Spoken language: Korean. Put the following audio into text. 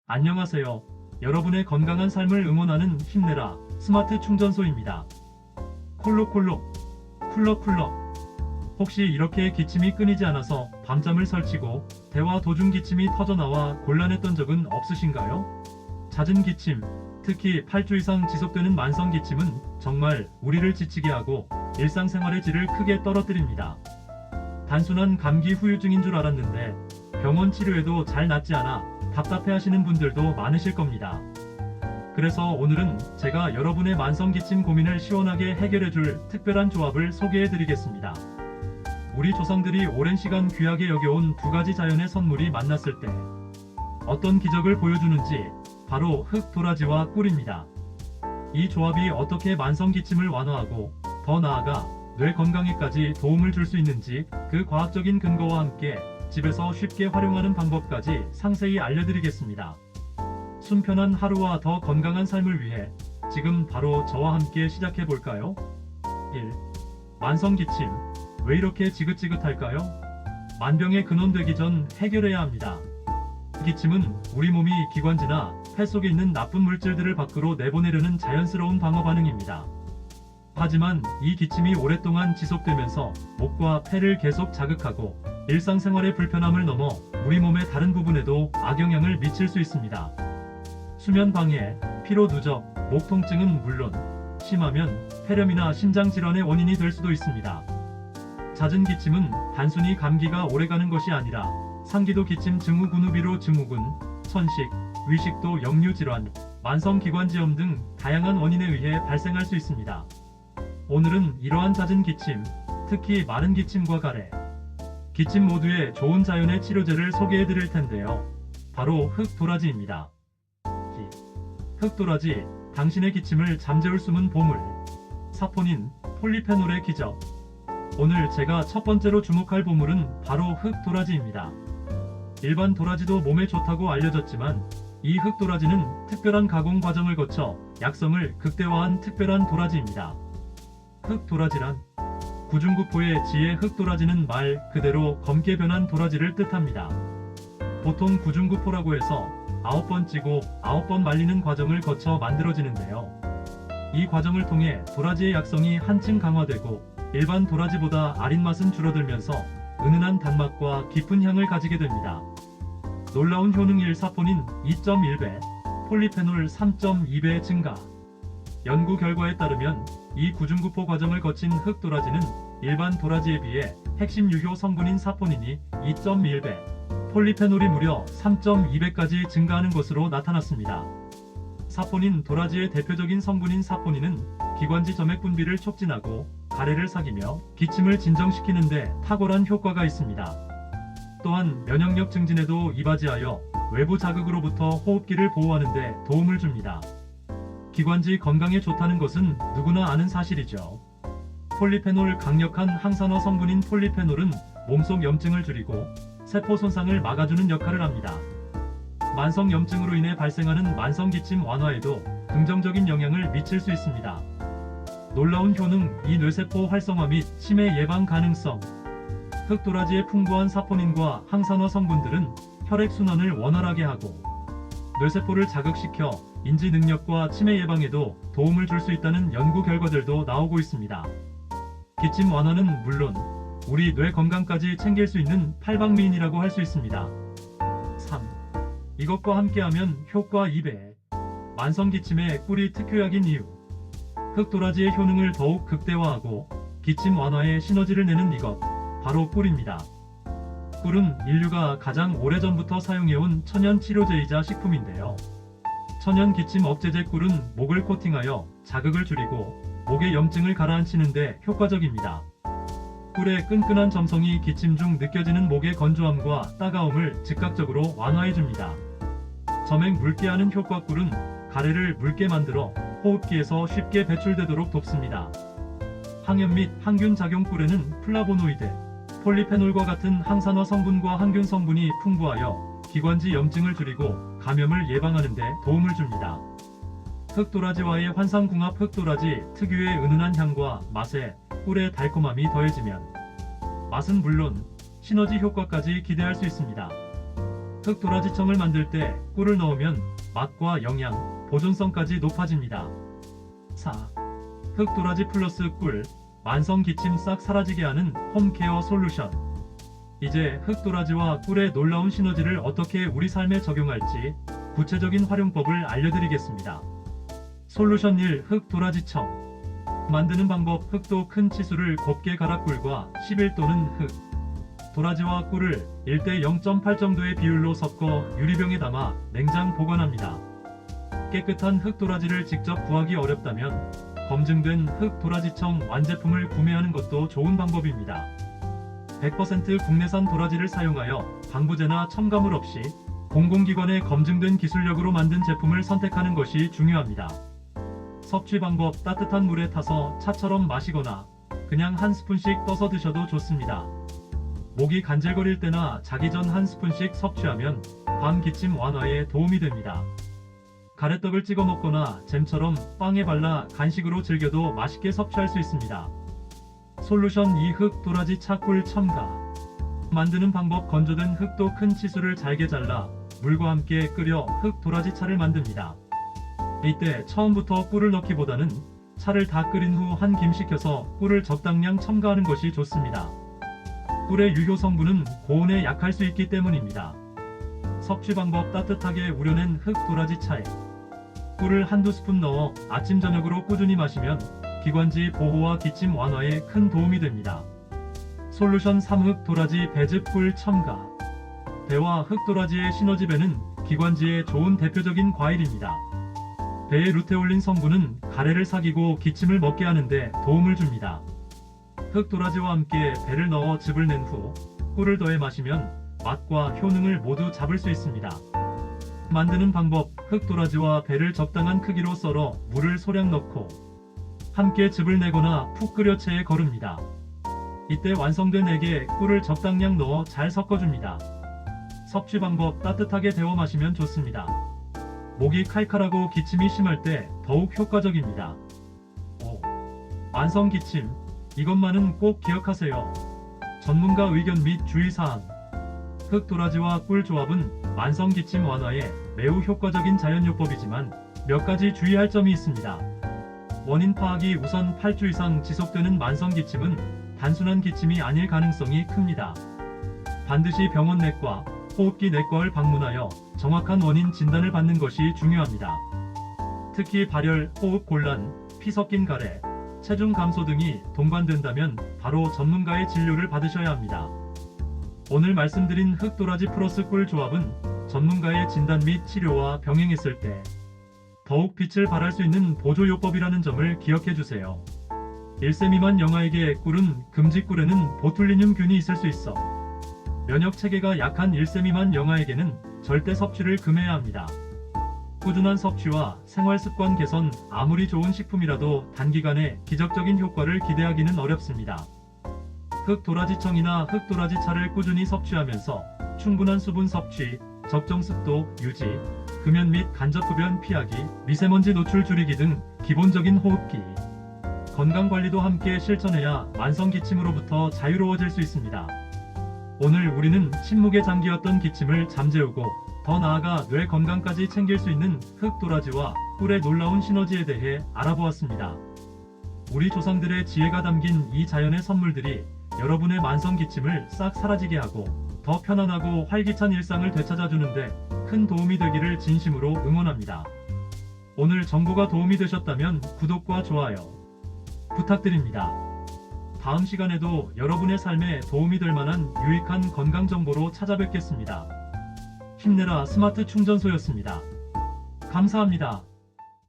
안녕하세요. 여러분의 건강한 삶을 응원하는 힘내라 스마트 충전소입니다. 콜록콜록, 쿨럭쿨럭. 혹시 이렇게 기침이 끊이지 않아서 밤잠을 설치고 대화 도중 기침이 터져나와 곤란했던 적은 없으신가요? 잦은 기침, 특히 8주 이상 지속되는 만성 기침은 정말 우리를 지치게 하고 일상생활의 질을 크게 떨어뜨립니다. 단순한 감기 후유증인 줄 알았는데 병원 치료에도 잘 낫지 않아 답답해하시는 분들도 많으실 겁니다. 그래서 오늘은 제가 여러분의 만성 기침 고민을 시원하게 해결해줄 특별한 조합을 소개해드리겠습니다. 우리 조상들이 오랜 시간 귀하게 여겨온 두 가지 자연의 선물이 만났을 때 어떤 기적을 보여주는지 바로 흑도라지와 꿀입니다. 이 조합이 어떻게 만성 기침을 완화하고 더 나아가 뇌 건강에까지 도움을 줄 수 있는지 그 과학적인 근거와 함께 집에서 쉽게 활용하는 방법까지 상세히 알려드리겠습니다. 순편한 하루와 더 건강한 삶을 위해 지금 바로 저와 함께 시작해볼까요? 1. 만성 기침. 왜 이렇게 지긋지긋할까요? 만병의 근원 되기 전 해결해야 합니다. 기침은 우리 몸이 기관지나 폐 속에 있는 나쁜 물질들을 밖으로 내보내려는 자연스러운 방어 반응입니다. 하지만 이 기침이 오랫동안 지속되면서 목과 폐를 계속 자극하고 일상생활의 불편함을 넘어 우리 몸의 다른 부분에도 악영향을 미칠 수 있습니다. 수면 방해, 피로 누적, 목 통증은 물론 심하면 폐렴이나 심장 질환의 원인이 될 수도 있습니다. 잦은 기침은 단순히 감기가 오래가는 것이 아니라 상기도 기침 증후군후비로 증후군, 천식, 위식도 역류 질환, 만성 기관지염 등 다양한 원인에 의해 발생할 수 있습니다. 오늘은 이러한 잦은 기침, 특히 마른 기침과 가래, 기침 모두에 좋은 자연의 치료제를 소개해드릴 텐데요. 바로 흑도라지입니다. 흑도라지, 당신의 기침을 잠재울 숨은 보물. 사포닌, 폴리페놀의 기적. 오늘 제가 첫 번째로 주목할 보물은 바로 흑도라지입니다. 일반 도라지도 몸에 좋다고 알려졌지만 이 흑도라지는 특별한 가공 과정을 거쳐 약성을 극대화한 특별한 도라지입니다. 흑도라지란 구중구포의 지혜. 흑도라지는 말 그대로 검게 변한 도라지를 뜻합니다. 보통 구중구포라고 해서 9번 찌고 9번 말리는 과정을 거쳐 만들어지는데요. 이 과정을 통해 도라지의 약성이 한층 강화되고 일반 도라지보다 아린 맛은 줄어들면서 은은한 단맛과 깊은 향을 가지게 됩니다. 놀라운 효능 1. 사포닌 2.1배, 폴리페놀 3.2배 증가. 연구 결과에 따르면 이 구중구포 과정을 거친 흑도라지는 일반 도라지에 비해 핵심 유효 성분인 사포닌이 2.1배, 폴리페놀이 무려 3.2배까지 증가하는 것으로 나타났습니다. 사포닌. 도라지의 대표적인 성분인 사포닌은 기관지 점액 분비를 촉진하고 가래를 삭이며 기침을 진정시키는 데 탁월한 효과가 있습니다. 또한 면역력 증진에도 이바지하여 외부 자극으로부터 호흡기를 보호하는 데 도움을 줍니다. 기관지 건강에 좋다는 것은 누구나 아는 사실이죠. 폴리페놀. 강력한 항산화 성분인 폴리페놀은 몸속 염증을 줄이고 세포 손상을 막아주는 역할을 합니다. 만성 염증으로 인해 발생하는 만성 기침 완화에도 긍정적인 영향을 미칠 수 있습니다. 놀라운 효능 2. 뇌세포 활성화 및 치매 예방 가능성. 흑도라지의 풍부한 사포닌과 항산화 성분들은 혈액순환을 원활하게 하고 뇌세포를 자극시켜 인지 능력과 치매 예방에도 도움을 줄 수 있다는 연구 결과들도 나오고 있습니다. 기침 완화는 물론 우리 뇌 건강까지 챙길 수 있는 팔방미인이라고 할 수 있습니다. 3. 이것과 함께하면 효과 2배. 만성 기침의 꿀이 특효약인 이유. 흑도라지의 효능을 더욱 극대화하고 기침 완화에 시너지를 내는 이것, 바로 꿀입니다. 꿀은 인류가 가장 오래전부터 사용해온 천연 치료제이자 식품인데요. 천연 기침 억제제 꿀은 목을 코팅하여 자극을 줄이고 목의 염증을 가라앉히는 데 효과적입니다. 꿀의 끈끈한 점성이 기침 중 느껴지는 목의 건조함과 따가움을 즉각적으로 완화해줍니다. 점액 묽게 하는 효과. 꿀은 가래를 묽게 만들어 호흡기에서 쉽게 배출되도록 돕습니다. 항염 및 항균 작용. 꿀에는 플라보노이드, 폴리페놀과 같은 항산화 성분과 항균 성분이 풍부하여 기관지 염증을 줄이고 감염을 예방하는 데 도움을 줍니다. 흑도라지와의 환상궁합. 흑도라지 특유의 은은한 향과 맛에 꿀의 달콤함이 더해지면 맛은 물론 시너지 효과까지 기대할 수 있습니다. 흑도라지청을 만들 때 꿀을 넣으면 맛과 영양, 보존성까지 높아집니다. 4. 흑도라지 플러스 꿀, 만성 기침 싹 사라지게 하는 홈케어 솔루션. 이제 흑도라지와 꿀의 놀라운 시너지를 어떻게 우리 삶에 적용할지 구체적인 활용법을 알려드리겠습니다. 솔루션 1. 흑도라지청. 만드는 방법. 흑도 큰 치수를 곱게 갈아 꿀과 11 또는 흑, 도라지와 꿀을 1대 0.8 정도의 비율로 섞어 유리병에 담아 냉장 보관합니다. 깨끗한 흑도라지를 직접 구하기 어렵다면 검증된 흑도라지청 완제품을 구매하는 것도 좋은 방법입니다. 100% 국내산 도라지를 사용하여 방부제나 첨가물 없이 공공기관에 검증된 기술력으로 만든 제품을 선택하는 것이 중요합니다. 섭취 방법. 따뜻한 물에 타서 차처럼 마시거나 그냥 한 스푼씩 떠서 드셔도 좋습니다. 목이 간질거릴 때나 자기 전 한 스푼씩 섭취하면 밤 기침 완화에 도움이 됩니다. 가래떡을 찍어 먹거나 잼처럼 빵에 발라 간식으로 즐겨도 맛있게 섭취할 수 있습니다. 솔루션 2. 흑도라지 차꿀 첨가. 만드는 방법. 건조된 흑도 큰 치수를 잘게 잘라 물과 함께 끓여 흑도라지 차를 만듭니다. 이때 처음부터 꿀을 넣기보다는 차를 다 끓인 후 한 김 식혀서 꿀을 적당량 첨가하는 것이 좋습니다. 꿀의 유효 성분은 고온에 약할 수 있기 때문입니다. 섭취 방법. 따뜻하게 우려낸 흑도라지 차에 꿀을 한두 스푼 넣어 아침 저녁으로 꾸준히 마시면 기관지 보호와 기침 완화에 큰 도움이 됩니다. 솔루션 3. 흑도라지 배즙 꿀 첨가. 배와 흑도라지의 시너지. 배는 기관지에 좋은 대표적인 과일입니다. 배의 루테올린 성분은 가래를 삭이고 기침을 먹게 하는데 도움을 줍니다. 흑도라지와 함께 배를 넣어 즙을 낸 후 꿀을 더해 마시면 맛과 효능을 모두 잡을 수 있습니다. 만드는 방법. 흑도라지와 배를 적당한 크기로 썰어 물을 소량 넣고 함께 즙을 내거나 푹 끓여 체에 거릅니다. 이때 완성된 액에 꿀을 적당량 넣어 잘 섞어줍니다. 섭취 방법. 따뜻하게 데워 마시면 좋습니다. 목이 칼칼하고 기침이 심할 때 더욱 효과적입니다. 5. 만성 기침. 이것만은 꼭 기억하세요. 전문가 의견 및 주의사항. 흑도라지와 꿀 조합은 만성 기침 완화에 매우 효과적인 자연요법이지만 몇 가지 주의할 점이 있습니다. 원인 파악이 우선. 8주 이상 지속되는 만성 기침은 단순한 기침이 아닐 가능성이 큽니다. 반드시 병원 내과, 호흡기 내과를 방문하여 정확한 원인 진단을 받는 것이 중요합니다. 특히 발열, 호흡 곤란, 피 섞인 가래, 체중 감소 등이 동반된다면 바로 전문가의 진료를 받으셔야 합니다. 오늘 말씀드린 흑도라지 플러스 꿀 조합은 전문가의 진단 및 치료와 병행했을 때 더욱 빛을 발할 수 있는 보조요법이라는 점을 기억해 주세요. 1세 미만 영아에게 꿀은 금지꿀에는 보툴리늄균이 있을 수 있어 면역 체계가 약한 1세 미만 영아에게는 절대 섭취를 금해야 합니다. 꾸준한 섭취와 생활 습관 개선. 아무리 좋은 식품이라도 단기간에 기적적인 효과를 기대하기는 어렵습니다. 흑도라지청이나 흑도라지차를 꾸준히 섭취하면서 충분한 수분 섭취, 적정 습도 유지, 금연 및 간접흡연 피하기, 미세먼지 노출 줄이기 등 기본적인 호흡기, 건강관리도 함께 실천해야 만성 기침으로부터 자유로워질 수 있습니다. 오늘 우리는 침묵에 잠기었던 기침을 잠재우고 더 나아가 뇌 건강까지 챙길 수 있는 흑도라지와 꿀의 놀라운 시너지에 대해 알아보았습니다. 우리 조상들의 지혜가 담긴 이 자연의 선물들이 여러분의 만성 기침을 싹 사라지게 하고 더 편안하고 활기찬 일상을 되찾아주는데 큰 도움이 되기를 진심으로 응원합니다. 오늘 정보가 도움이 되셨다면 구독과 좋아요 부탁드립니다. 다음 시간에도 여러분의 삶에 도움이 될 만한 유익한 건강 정보로 찾아뵙겠습니다. 힘내라 스마트 충전소였습니다. 감사합니다.